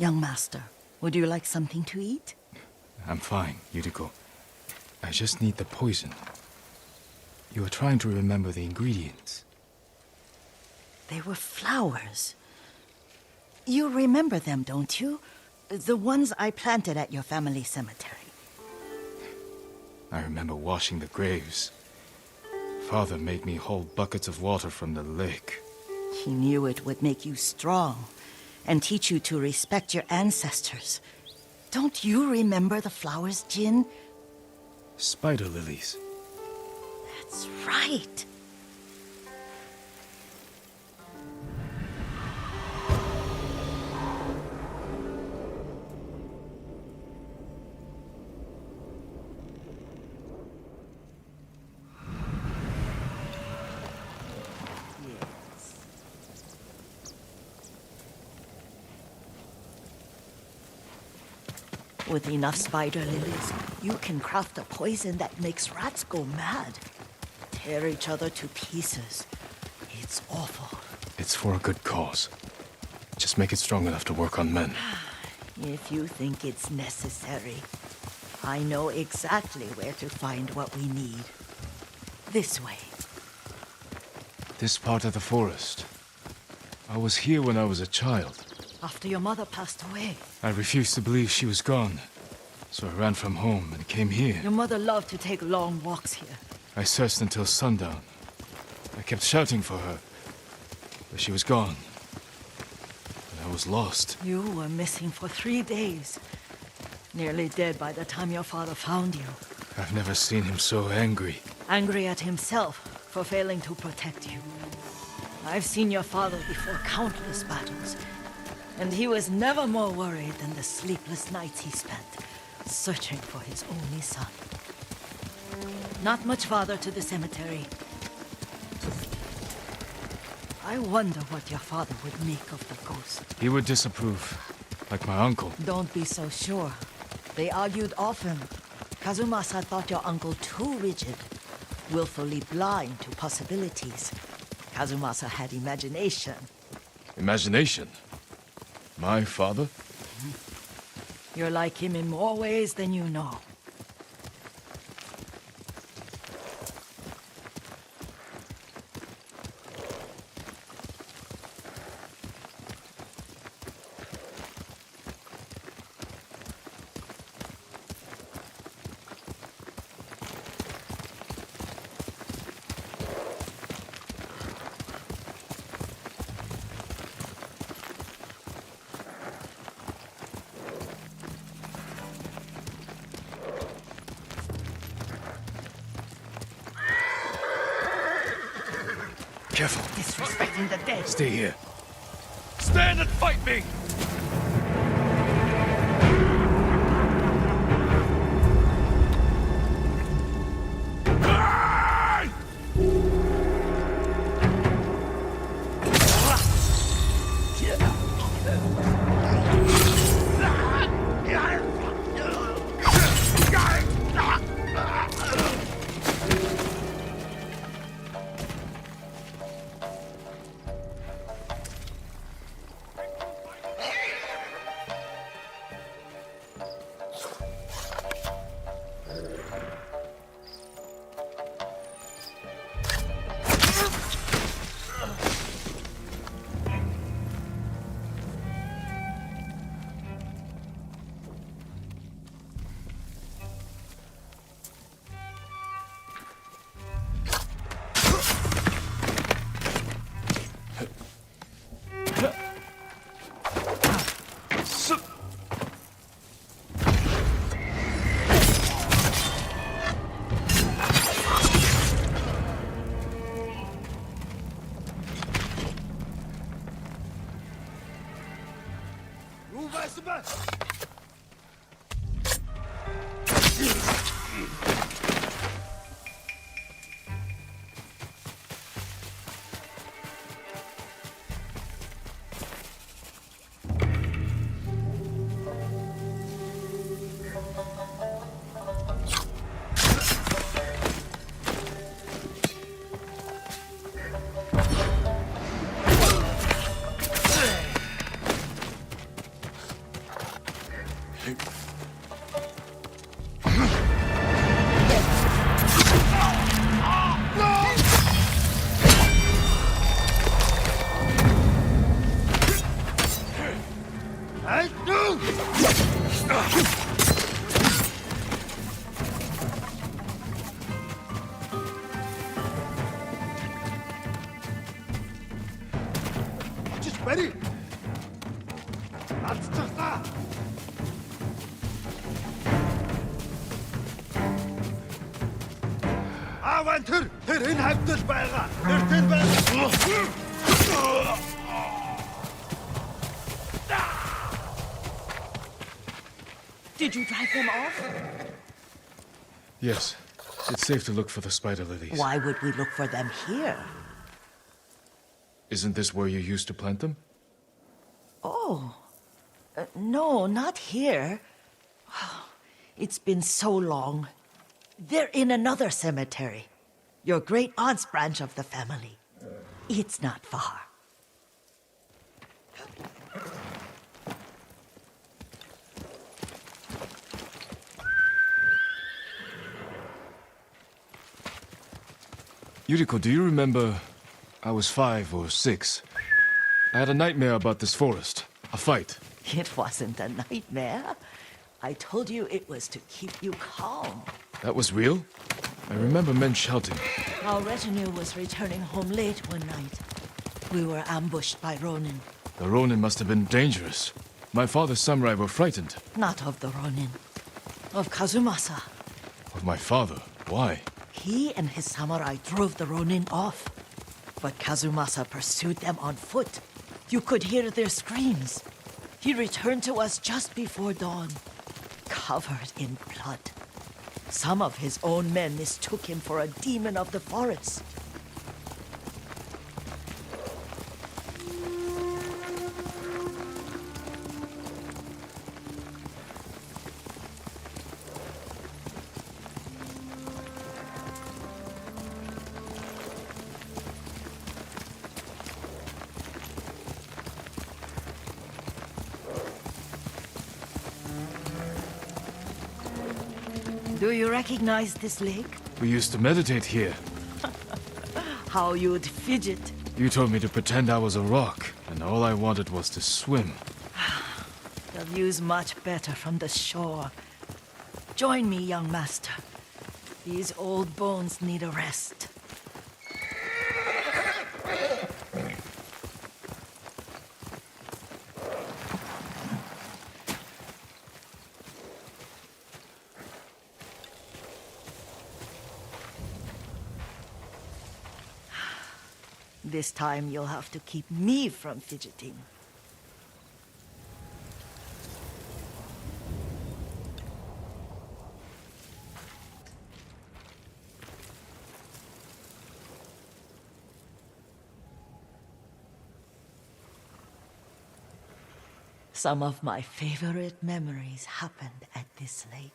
Young master, would you like something to eat? I'm fine, Yuriko. I just need the poison. You are trying to remember the ingredients. They were flowers. You remember them, don't you? The ones I planted at your family cemetery. I remember washing the graves. Father made me hold buckets of water from the lake. He knew it would make you strong and teach you to respect your ancestors. Don't you remember the flowers, Jin? Spider lilies. That's right. With enough spider lilies, you can craft a poison that makes rats go mad. Tear each other to pieces. It's awful. It's for a good cause. Just make it strong enough to work on men. If you think it's necessary, I know exactly where to find what we need. This way. This part of the forest. I was here when I was a child. After your mother passed away. I refused to believe she was gone. So I ran from home and came here. Your mother loved to take long walks here. I searched until sundown. I kept shouting for her. But she was gone. And I was lost. You were missing for 3 days. Nearly dead by the time your father found you. I've never seen him so angry. Angry at himself for failing to protect you. I've seen your father before countless battles. And he was never more worried than the sleepless nights he spent searching for his only son. Not much farther to the cemetery. I wonder what your father would make of the ghost. He would disapprove, like my uncle. Don't be so sure. They argued often. Kazumasa thought your uncle too rigid, willfully blind to possibilities. Kazumasa had imagination. Imagination? My father? You're like him in more ways than you know. Careful. Disrespecting the dead. Stay here. Stand and fight me! Яван тэр энэ хавьтал байгаа. Тэр тэнд байгаа. Did you drive them off? Yes. It's safe to look for the spider lilies. Why would we look for them here? Isn't this where you used to plant them? Oh. No, not here. It's been so long. They're in another cemetery. Your great-aunt's branch of the family. It's not far. Yuriko, do you remember? I was 5 or 6. I had a nightmare about this forest. A fight. It wasn't a nightmare. I told you it was to keep you calm. That was real? I remember men shouting. Our retinue was returning home late one night. We were ambushed by Ronin. The Ronin must have been dangerous. My father's samurai were frightened. Not of the Ronin. Of Kazumasa. Of my father? Why? He and his samurai drove the Ronin off. But Kazumasa pursued them on foot. You could hear their screams. He returned to us just before dawn, covered in blood. Some of his own men mistook him for a demon of the forest. Do you recognize this lake? We used to meditate here. How you'd fidget. You told me to pretend I was a rock, and all I wanted was to swim. The view's much better from the shore. Join me, young master. These old bones need a rest. This time you'll have to keep me from fidgeting. Some of my favorite memories happened at this lake.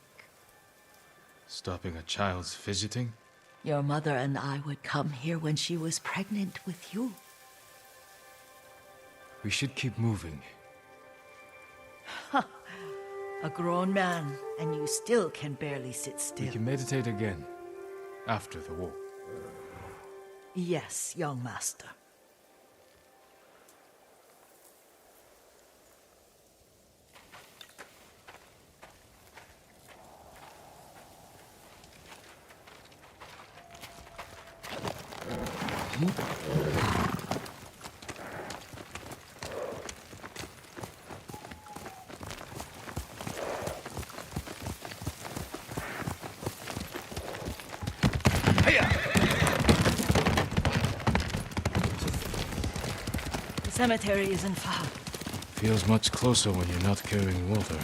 Stopping a child's fidgeting? Your mother and I would come here when she was pregnant with you. We should keep moving. A grown man, and you still can barely sit still. We can meditate again, after the war. Yes, young master. The cemetery isn't far. Feels much closer when you're not carrying water.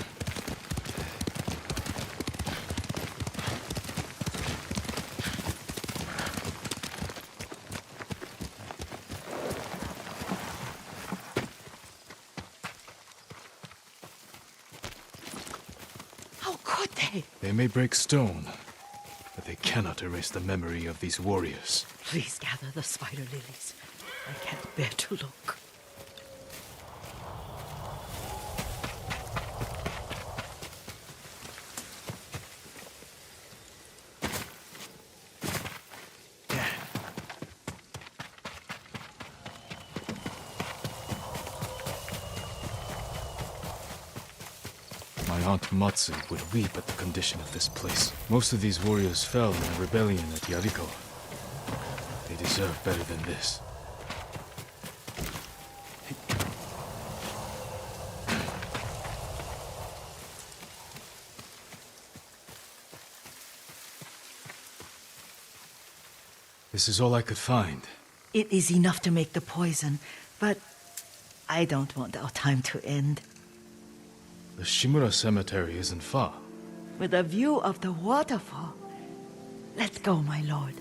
How could they? They may break stone, but they cannot erase the memory of these warriors. Please gather the spider lilies. I can't bear to look. My Aunt Matsu would weep at the condition of this place. Most of these warriors fell in a rebellion at Yariko. They deserve better than this. This is all I could find. It is enough to make the poison, but I don't want our time to end. The Shimura Cemetery isn't far. With a view of the waterfall. Let's go, my lord.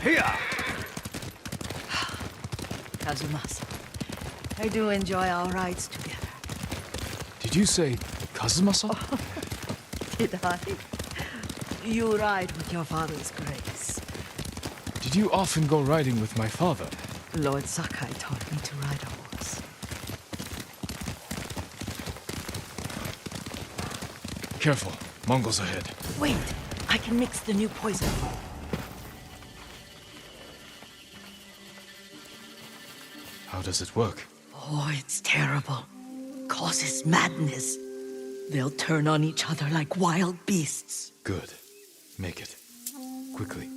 Here! Kazumasa, I do enjoy our rides together. Did you say Kazumasa? Did I? You ride with your father's grace. Did you often go riding with my father? Lord Sakai taught me to ride a horse. Careful, Mongols ahead. Wait, I can mix the new poison. How does it work? Oh, it's terrible. Causes madness. They'll turn on each other like wild beasts. Good. Make it. Quickly.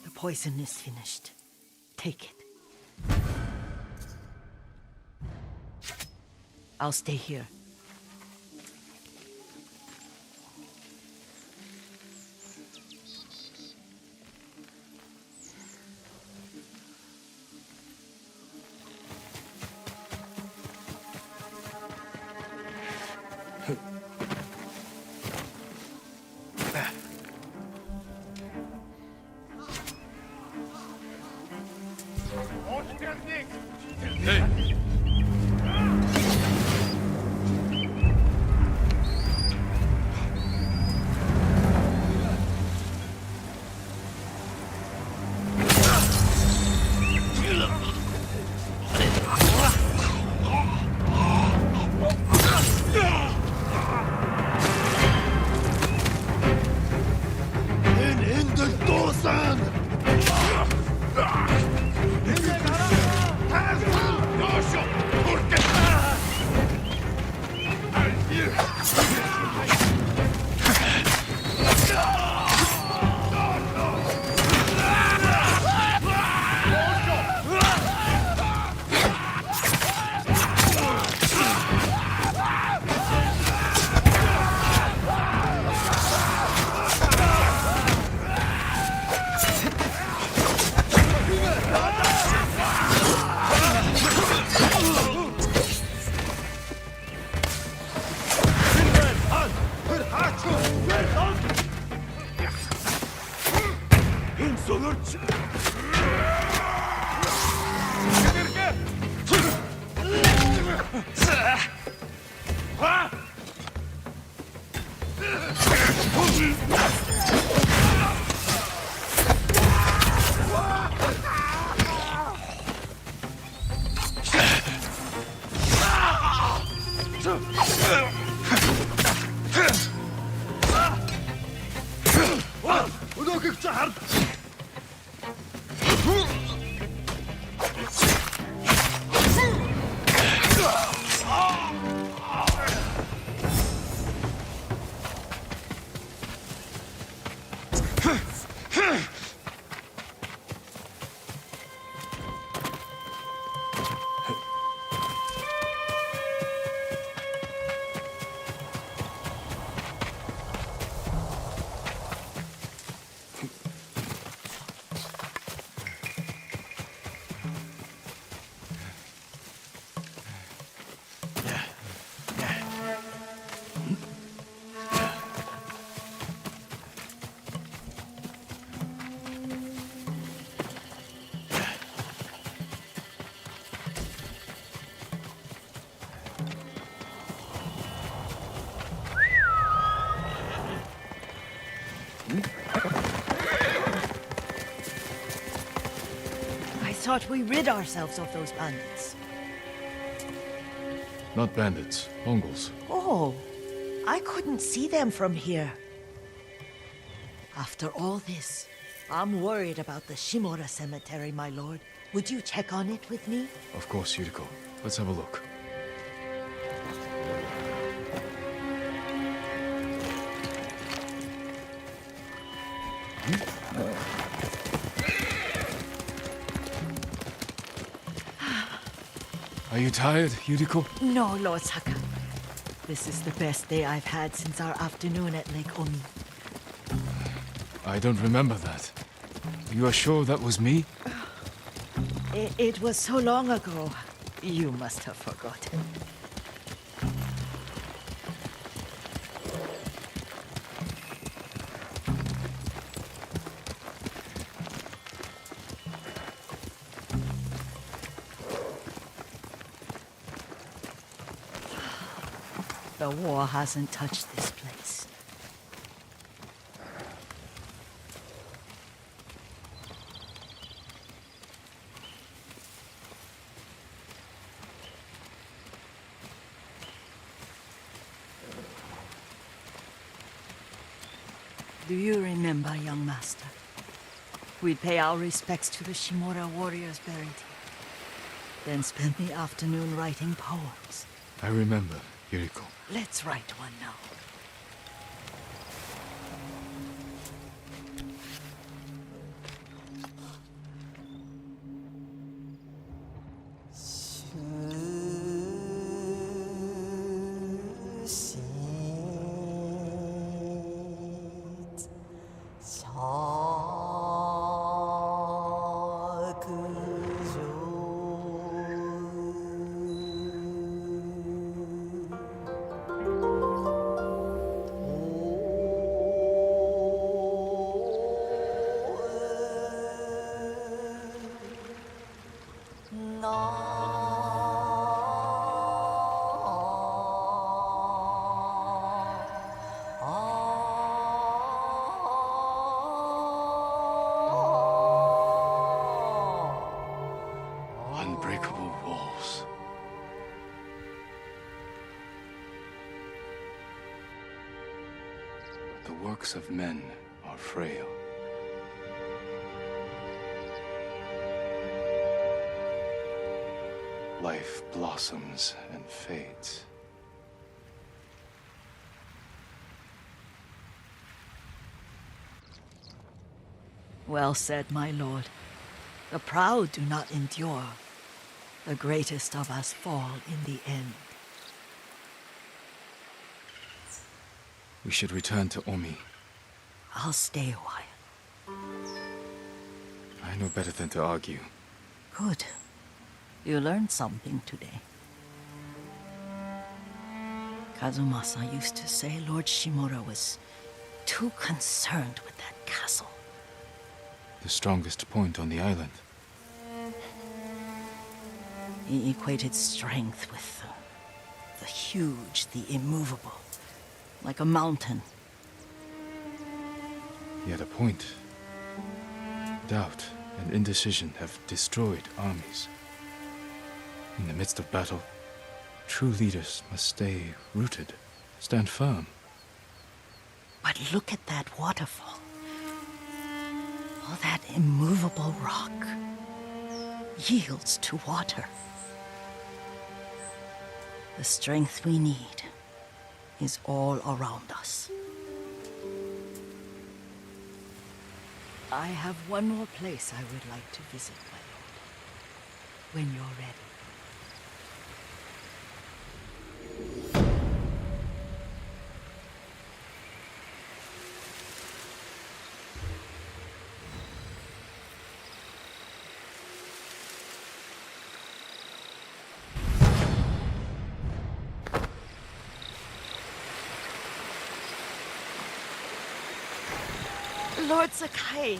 The poison is finished. Take it. I'll stay here. Hey! In the Dosan! I thought we rid ourselves of those bandits. Not bandits, Mongols. Oh, I couldn't see them from here. After all this, I'm worried about the Shimura Cemetery, my lord. Would you check on it with me? Of course, Yuriko. Let's have a look. Are you tired, Yuriko? No, Lord Sakai. This is the best day I've had since our afternoon at Lake Omi. I don't remember that. You are sure that was me? It was so long ago. You must have forgotten. The war hasn't touched this place. Do you remember, young master? We'd pay our respects to the Shimura warriors buried here, then spend the afternoon writing poems. I remember, Yuriko. Let's write one now. Unbreakable walls. The works of men are frail. Life blossoms and fades. Well said, my lord. The proud do not endure. The greatest of us fall in the end. We should return to Omi. I'll stay a while. I know better than to argue. Good. You learned something today. Kazumasa used to say Lord Shimura was too concerned with that castle. The strongest point on the island. He equated strength with the huge, the immovable, like a mountain. Yet a point. Doubt and indecision have destroyed armies. In the midst of battle, true leaders must stay rooted, stand firm. But look at that waterfall. All that immovable rock yields to water. The strength we need is all around us. I have one more place I would like to visit, my lord. When you're ready. Lord Sakai,